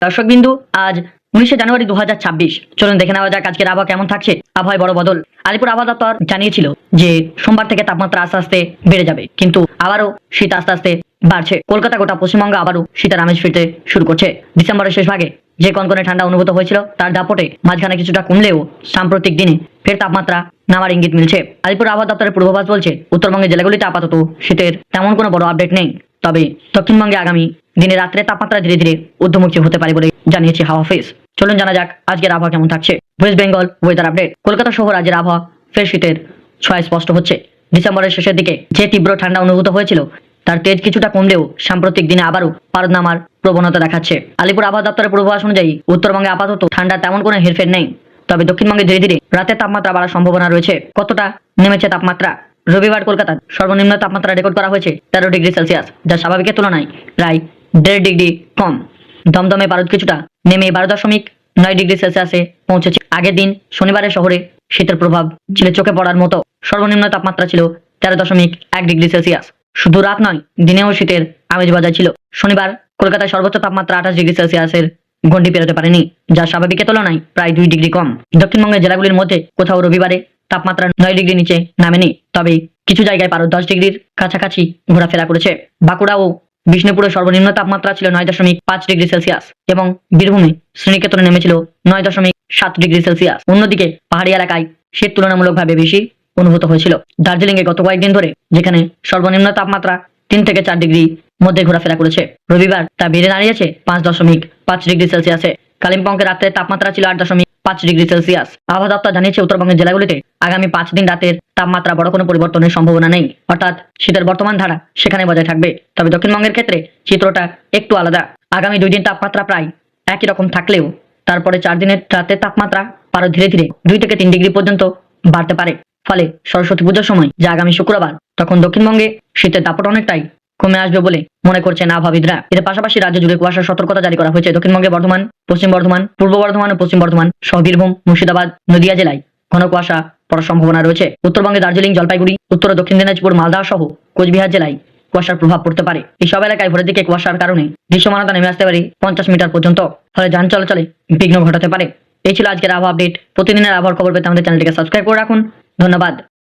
দর্শক বিন্দু, আজ 19শে জানুয়ারি 2026। চলুন দেখে নেওয়া যাক আজকের আবহাওয়া কেমন থাকছে। আবহাওয়ায় বড় বদল। আলিপুর আবহাওয়া দপ্তর জানিয়েছিল যে সোমবার থেকে তাপমাত্রা আস্তে আস্তে বেড়ে যাবে, কিন্তু আবারও শীত আস্তে আস্তে বাড়ছে। কলকাতা গোটা পশ্চিমবঙ্গ আবারও শীতের আমেজ ফিরতে শুরু করছে। ডিসেম্বরের শেষ ভাগে যে কনকনে ঠান্ডা অনুভূত হয়েছিল তার দাপটে মাঝখানে কিছুটা কমলেও সাম্প্রতিক দিনে ফের তাপমাত্রা নামার ইঙ্গিত মিলছে। আলিপুর আবহাওয়া দপ্তরের পূর্বাভাস বলছে উত্তরবঙ্গের জেলাগুলিতে আপাতত শীতের তেমন কোনো বড় আপডেট নেই, তবে দক্ষিণবঙ্গে আগামী দিনে রাত্রে তাপমাত্রা ধীরে ধীরে ঊর্ধ্বমুখী হতে পারে বলে জানিয়েছে হাওয়া অফিস। চলুন জানা যাক আজকের আবহাওয়া কেমন থাকছে। West Bengal weather update. Kolkata সহ রাজ্যের আবহাওয়া ফের শীতের ছোঁয়ায় স্পষ্ট হচ্ছে। ডিসেম্বরের শেষের দিকে যে তীব্র ঠান্ডা অনুভূত হয়েছিল তার তেজ কিছুটা কমলেও সাম্প্রতিক দিনে আবারও পারদ নামার প্রবণতা দেখাচ্ছে। আলিপুর আবহাওয়া দপ্তরের পূর্বাভাস অনুযায়ী উত্তরবঙ্গে আপাতত ঠান্ডা তেমন কোনো হেরফের নেই, তবে দক্ষিণবঙ্গে ধীরে ধীরে রাতের তাপমাত্রা বাড়ার সম্ভাবনা রয়েছে। কতটা নেমেছে তাপমাত্রা? রবিবার কলকাতার সর্বনিম্ন তাপমাত্রা রেকর্ড করা হয়েছে 13 ডিগ্রি সেলসিয়াস, যা স্বাভাবিকের তুলনায় প্রায় 1.5 ডিগ্রি কম। দমদমে পারদ কিছুটা নেমে 12.9 ডিগ্রি সেলসিয়াসে পৌঁছেছে। আগের দিন শনিবারে শহরে শীতের প্রভাব ছিল চোখে পড়ার মতো। সর্বনিম্ন তাপমাত্রা ছিল 13.1 ডিগ্রি সেলসিয়াস। শুধু রাত নয়, দিনেও শীতের আমেজ বজায় ছিল। শনিবার কলকাতায় সর্বোচ্চ তাপমাত্রা 28 ডিগ্রি সেলসিয়াসের গণ্ডি পেরোতে পারেনি, যা স্বাভাবিকের তুলনায় প্রায় 2 ডিগ্রি কম। দক্ষিণবঙ্গের জেলাগুলির মধ্যে কোথাও রবিবারে তাপমাত্রা 9 ডিগ্রি নিচে নামেনি, তবে কিছু জায়গায় পারদ 10 ডিগ্রির কাছাকাছি ঘোরাফেরা করেছে। বাঁকুড়া ও বিষ্ণুপুরের সর্বনিম্ন তাপমাত্রা ছিল 9.5 ডিগ্রি সেলসিয়াস এবং বীরভূমে শ্রেণীক্ষেত্রে নেমেছিল 9.7 ডিগ্রি সেলসিয়াস। অন্যদিকে পাহাড়ি এলাকায় শীত তুলনামূলকভাবে বেশি অনুভূত হয়েছিল। দার্জিলিংয়ে গত কয়েকদিন ধরে যেখানে সর্বনিম্ন তাপমাত্রা 3 থেকে 4 ডিগ্রি মধ্যে ঘোরাফেরা করেছে, রবিবার তা বেড়ে দাঁড়িয়েছে 5.5 ডিগ্রি সেলসিয়াসে। কালিম্পংকে রাত্রে তাপমাত্রা ছিল 8.5 ডিগ্রি সেলসিয়াস। আবহাওয়া দপ্তর জানিয়েছে উত্তরবঙ্গের জেলাগুলিতে আগামী 5 দিন রাতের তাপমাত্রা বড় কোনো পরিবর্তনের সম্ভাবনা নেই, অর্থাৎ শীতের বর্তমান ধারা সেখানে বজায় থাকবে। তবে দক্ষিণবঙ্গের ক্ষেত্রে চিত্রটা একটু আলাদা। আগামী 2 দিন তাপমাত্রা প্রায় একই রকম থাকলেও তারপরে 4 দিনের রাতের তাপমাত্রা আরো ধীরে ধীরে 2 থেকে 3 ডিগ্রি পর্যন্ত বাড়তে পারে। ফলে সরস্বতী পুজোর সময়, যা আগামী শুক্রবার, তখন দক্ষিণবঙ্গে শীতের দাপট অনেকটাই কমে আসবে বলে মনে করছেন আবহাওয়াবিদরা। এর পাশাপাশি রাজ্য জুড়ে কুয়াশার সতর্কতা জারি করা হয়েছে। দক্ষিণবঙ্গে বর্ধমান, পশ্চিম বর্ধমান, পূর্ব বর্ধমান ও পশ্চিম বর্ধমান সহ বীরভূম, মুর্শিদাবাদ, নদিয়া জেলায় ঘন কুয়াশা পড়ার সম্ভাবনা রয়েছে। উত্তরবঙ্গে দার্জিলিং, জলপাইগুড়ি, উত্তর ও দক্ষিণ দিনাজপুর, মালদা সহ কোচবিহার জেলায় কুয়াশার প্রভাব পড়তে পারে। এই সব এলাকায় ভোরের দিকে কুয়াশার কারণে দৃশ্যমানতা নেমে আসতে পারে 50 মিটার পর্যন্ত, ফলে যান চলাচলে বিঘ্ন ঘটাতে পারে। এই ছিল আজকের আবহাওয়া আপডেট। প্রতিদিনের আবহাওয়ার খবর পেতে আমাদের চ্যানেলটিকে সাবস্ক্রাইব করে রাখুন। ধন্যবাদ।